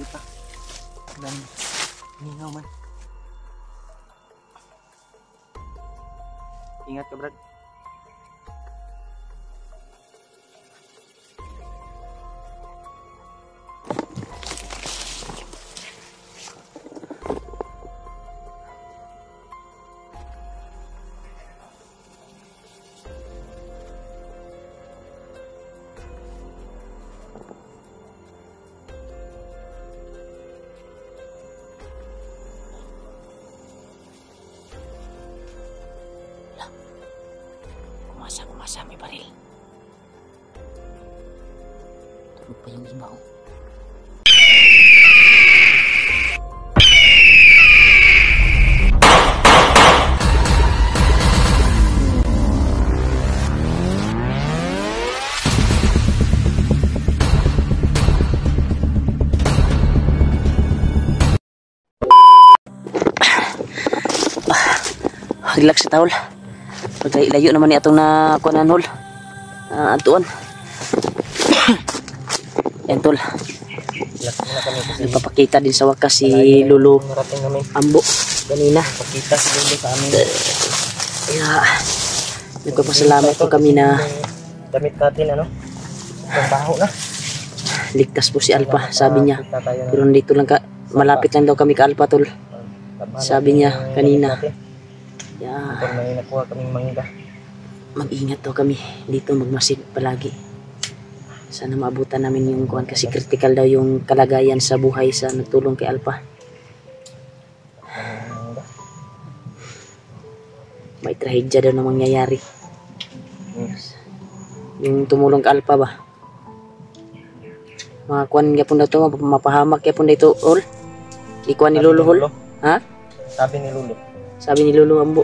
kita. Dan ningaw man. Ingat ka, Brad. Kumasa may baril. Tulog pa yung iba, oh. Relax sa tawol. Layo naman ni atong nakuanan hol. Antuan. Yan tol. Nagpapakita din sa wakas si Lolo Ambo kanina. Pakita si Lolo sa amin. Kaya nagpapasalamat po kami na damit natin ano. Trabaho na. Ligtas po si Alpha, sabi niya. Pero dito lang malapit lang daw kami ka Alpha tol. Sabi niya kanina. Yeah. Kung may nakuha kaming mangga. Mag-ingat daw kami dito, magmasid palagi. Sana maabutan namin yung kuhan kasi critical daw yung kalagayan sa buhay sa nagtulong kay Alpha. May trahedya daw na mangyayari. Yung tumulong kay Alpha ba? Mga kuhan nga po daw ito, mapahamak kaya po dito all. Ikuhan ni Lolo hol. Ha? Sabi ni Lolo. Sabi ni Lolo Ambo.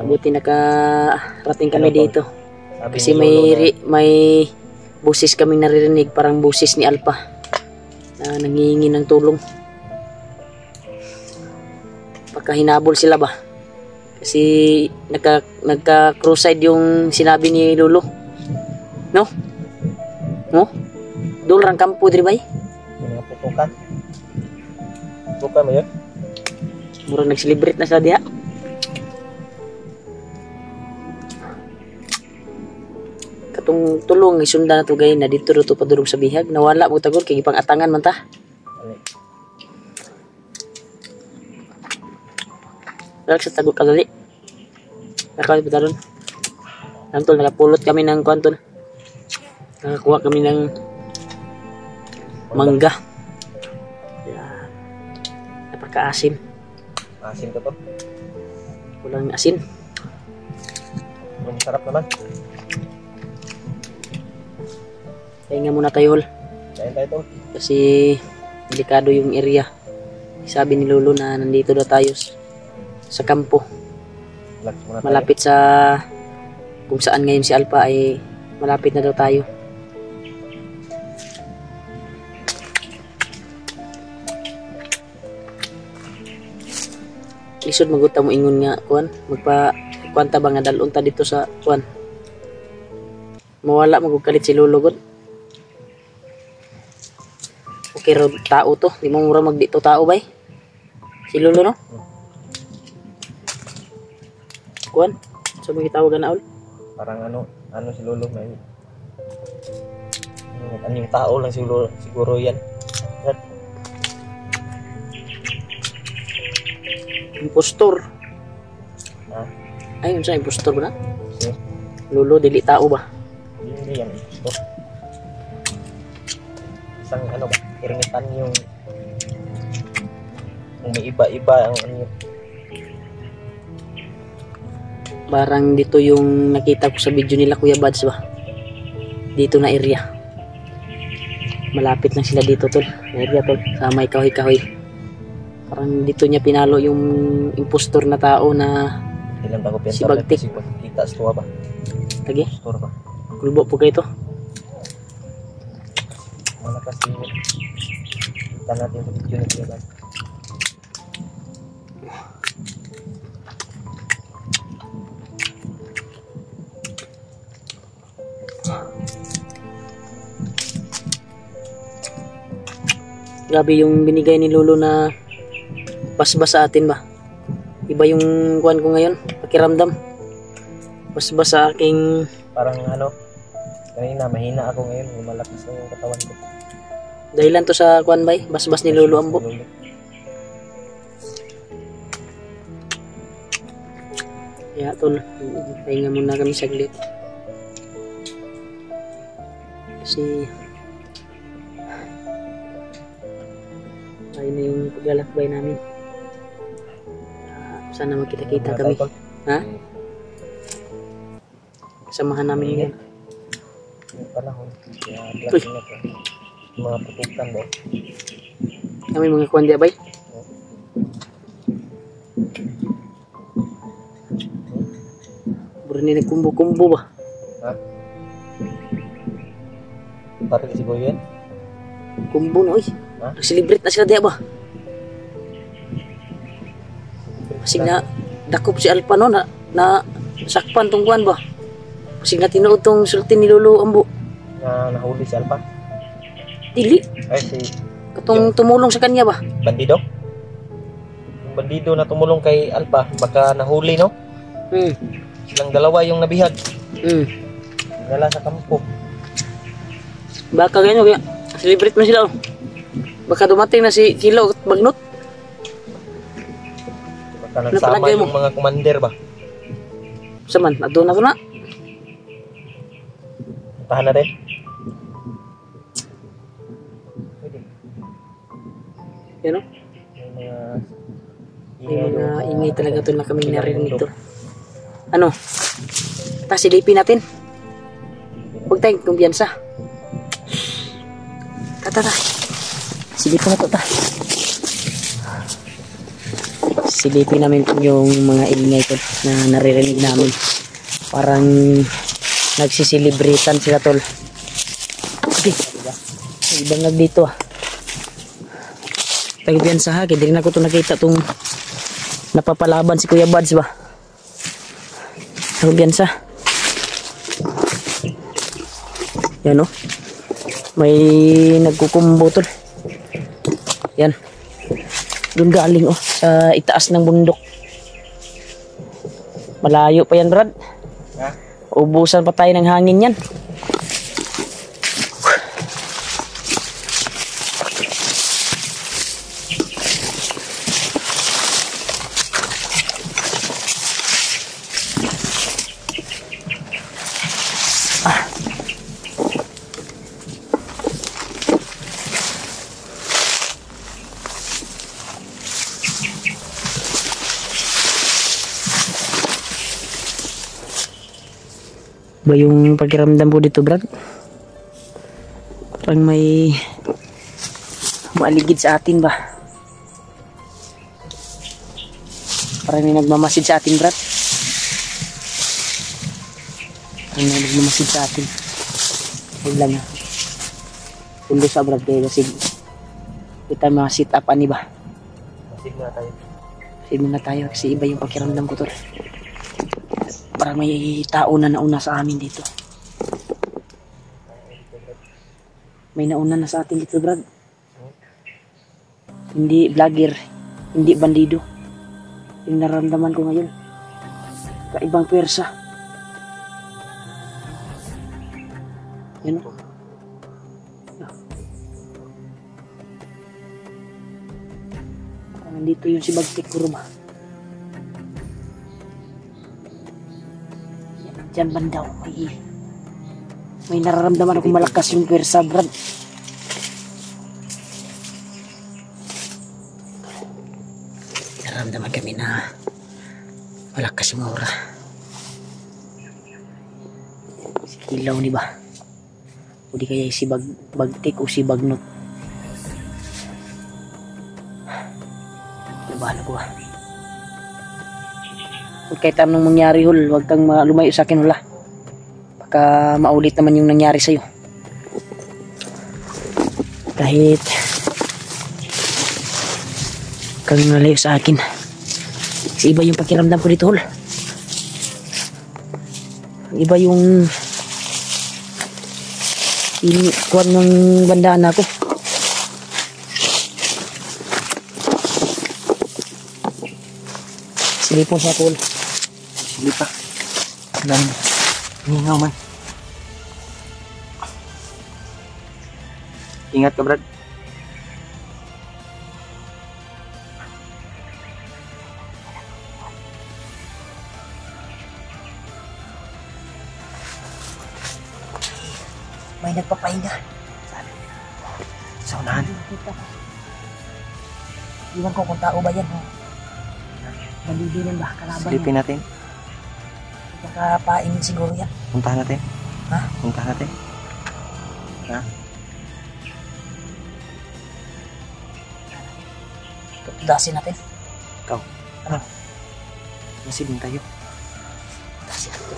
Buti nakarating kami dito. Kasi may busis kami naririnig, parang busis ni Alpha na nangihingi ng tulong. Pagkahinabol sila ba? Kasi nagka-crusade yung sinabi ni Lolo. No? No? Doon lang kampo diri bay? Putukan. Bukan mo yun? Murang nag-celebrate na sa diha. Katong tulong isunda na to gay na dito to padulong sa bihag. Nawala mo tagol kay gipang-atangan man ta. Relax sa tagol kadali. Nakawit pa taron. Nantol nakapulot kami ng kwantol. Nakakuha kami ng mangga. Napaka-asim. Asim to to? Walang asin. Masarap naman. Pahinga muna tayo hol. Kain tayo to. Kasi delikado yung area. Sabi ni Lolo na nandito daw tayo sa kampo. Malapit sa kung saan ngayon si Alpha ay malapit na daw tayo. Isod maguta mo ingon nga kuan magpa-kwanta ba nga dalon ta dito sa kuan. Mawala magugkalit si Lolo gud. Okay ro tao to, di mo mura magdito tao bay. Si Lolo no? Kuan, so magitawagan na ul. Parang ano si Lolo may aning tao lang siguro yan. Impostor. Ayun sa impostor ba na? Lolo dili tao ba? Hindi yan impostor. Isang ano ba? Irinitan yung may iba-iba ang ano. Parang dito yung nakita ko sa video nila Kuya Bads ba? Dito na area. Malapit lang sila dito tol. Area tol. Sa may kahoy-kahoy. Parang dito niya pinalo yung impostor na tao na si Bagtik. Kita sa tuwa ba? Lagi? Impostor ba? Kulbo po kayo to. Mana kasi kita natin sa video na sila. Grabe yung binigay ni Lolo na basbas sa atin ba. Iba yung kuwan ko ngayon, pakiramdam. Basbas sa aking... Parang ano, kanina mahina ako ngayon, lumalakas na yung katawan ko. Dahilan to sa kuwan ba, basbas ni Lolo Ambo. Kaya tol, pahinga muna kami saglit. Kasi ayun na yung paglalakbay namin. Sana magkita-kita kami. Ha? Samahan namin yun. Yung panahon, kaya black na ito. Mga putukan ba? Kami mga kuwan diya bay? Buro ni nagkumbo-kumbo ba? Ha? Parang si Boy yan? Kumbo na oy. Ha? Nag-celebrate na sila diya ba? Kasi na dakop si Alpa no na sakpan tong kuwan ba? Kasi na tinuod tong sultin ni Lolo Ambo. Na nahuli si Alpa? Dili. Ay, si Katong tumulong sa kanya ba? bandido? Yung bandido na tumulong kay Alpa, baka nahuli, no? Silang dalawa yung nabihag. Nala sa kampo. Baka ganyan kaya celebrate mo sila oh. Baka dumating na si Kilo at Bagnot. Baka nagsama Napalagay mo. yung mga commander ba? Saman, adun na to na. Tahan na rin. Pwede. Yan o. May mga ingay talaga to na kami narinig dito. Ano? Silipin natin. Huwag tayong kumpiyansa. Tata. Silipin na to ta. Silipin namin yung mga ingay ko na naririnig namin. Parang nagsisilibritan sila tol. Okay. Ibang nag dito ah. Kumpiyansa ha. Kaya din ako ito nakita itong napapalaban si Kuya Buds ba. Kumpiyansa. Yan o. May nagkukumbo tol. Yan. Doon galing oh. Sa itaas ng bundok. Malayo pa yan Brad. Ha? Ubusan pa tayo ng hangin yan. Ba yung pakiramdam po dito Brad? Parang may maaligid sa atin ba? Parang may nagmamasid sa atin Brad. Parang may nagmamasid sa atin. Huwag lang ha. Pundo sa Brad kayo kasi kita mga sit up ani ba? Masid na tayo. Masid na tayo kasi iba yung pakiramdam ko to. Parang may tao na nauna sa amin dito. May nauna na sa atin dito, Brad. Hindi vlogger, hindi bandido. Yung nararamdaman ko ngayon. Kaibang pwersa. Yan o. Nandito yung si Bagtik Kuruma. Diyan bandaw, may nararamdaman akong malakas yung pwersa, Brad. Nararamdaman kami na malakas yung aura. Si Kilaw ni ba? O di kaya si Bagtik o si Bagnot. Nabahala ko ba? Huwag kahit anong mangyari hul, huwag kang lumayo sa akin hula. Baka maulit naman yung nangyari sa'yo. Kahit kang nalayo sa akin. Kasi iba yung pakiramdam ko dito hul. Iba yung kuwan ng bandaan ako. Silipon sa pool. Silip pa. Lang. Hingaw man. Ingat ka, Brad. May nagpapahinga. Sa unahan. Iwan ko kung tao ba yan. Mandidinan ba? Kalaban Silipin yan. natin. Kakapain siguro yan. Puntahan natin. Ha? Puntahan natin. Ha? Dasin natin. Ikaw. Ano? Masilin tayo. Dasin natin.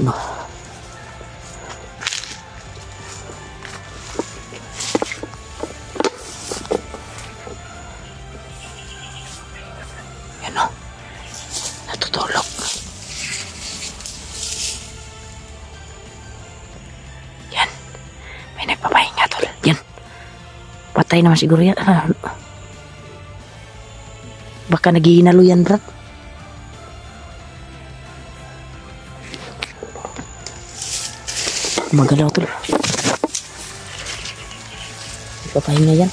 No. Yan o. Natutulog. Yan. May nagpapahinga tol. Yan. Patay naman siguro yan. Baka naghihinalo yan, Brad. Magalaw tol. Nagpapahinga yan.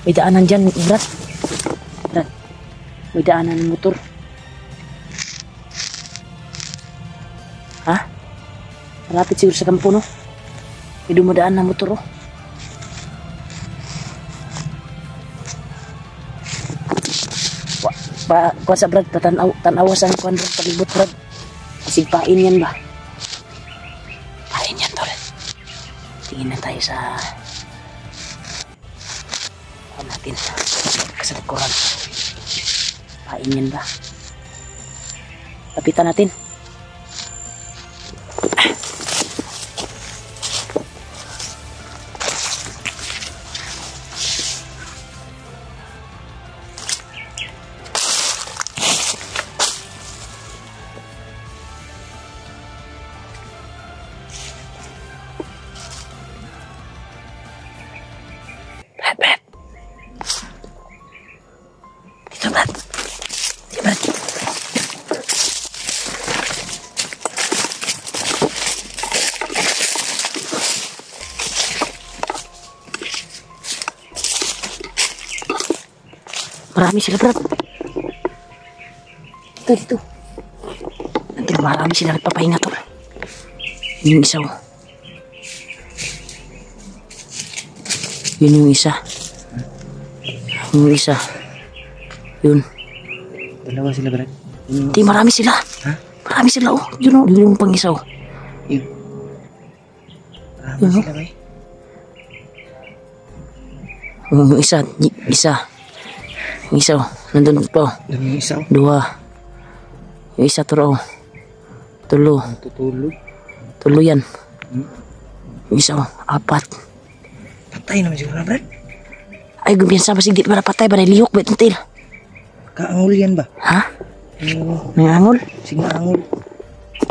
May daanan dyan, Brad. Brad. May daanan ng motor. Ha? Malapit siguro sa kampo, no? May dumadaan na motor, oh. Kuha sa Brad, tanawa sa kuhan Brad, palibot Brad. Isig pain yan ba? Pain yan tol. Tingin na tayo sa natin kasakuran. Pain yan ba? Lapitan natin. Brad. Dito, Brad. Dito, Brad. Marami sila, Brad. Dito. Nandun, marami sila nagpapahinga, tol. Yung isa, oh. Yun yung isa. Yung isa. Yun. Dalawa sila, Brad. Di, marami sila. Ha? Marami sila, oh. Yun, oh. Yun yung pang isa, oh. Yun. Marami Yun, sila, bay. Yung isa. Yung isa, oh. Nandun pa, oh. Dami yung isa, oh. Dua. Yung isa, turo, oh. Tulo. Tutulog. Tulo yan. Yung isa, oh. Apat. Patay naman siguro, Brad. Ay, gumpiyansa ba sigit para patay ba na liyok ba itong tail? Kaangol yan ba? Ha? Oo. May angol? Sige, angol.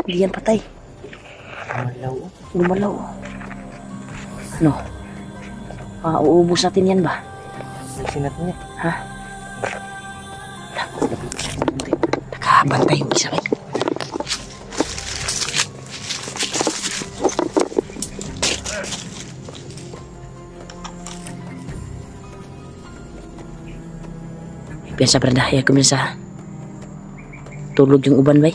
Hindi yan patay. Malaw. Lumalaw. Ano? Uubos natin yan ba? Alisin natin yan. Ha? Nakabantay yung isa. Biasa berdah ya kumisa. Tulog yung uban bay.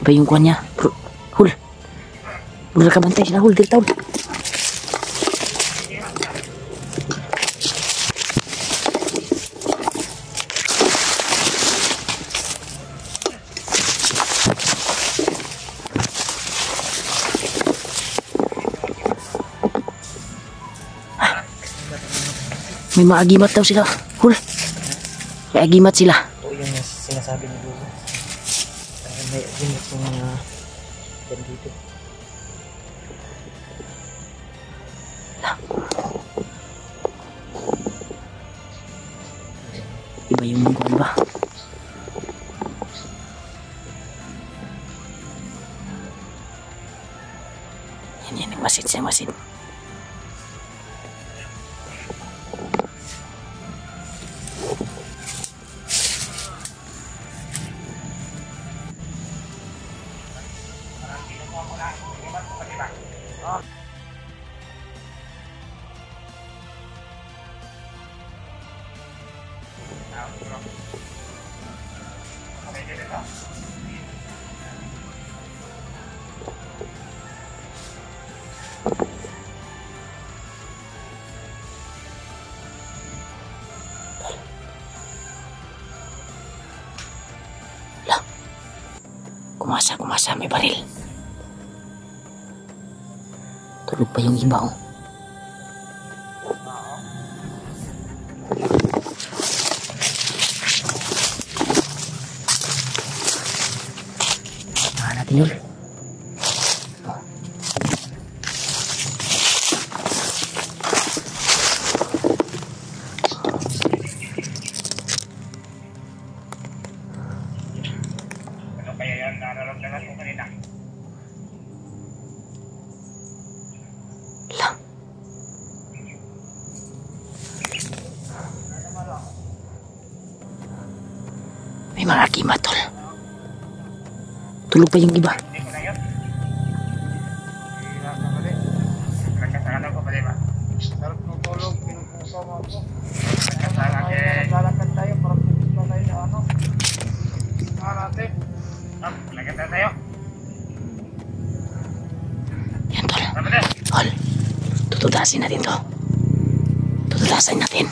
Ba yung kuannya? Hul. Hul ka bantay sila hul, dito. May maagimat daw sila. Hul. May agimat sila. Oo, yung sinasabi ni Lolo. May agimat yung mga bandito. Iba yung mungkuan ba? Yan, masid siya, masid. Kumasa, may baril. Tulog pa yung iba, oh. Saan natin yun? May mga kima, tol. Tulog pa yung iba. Yan, tol. Tol, tutudasin natin to. Tutudasin natin.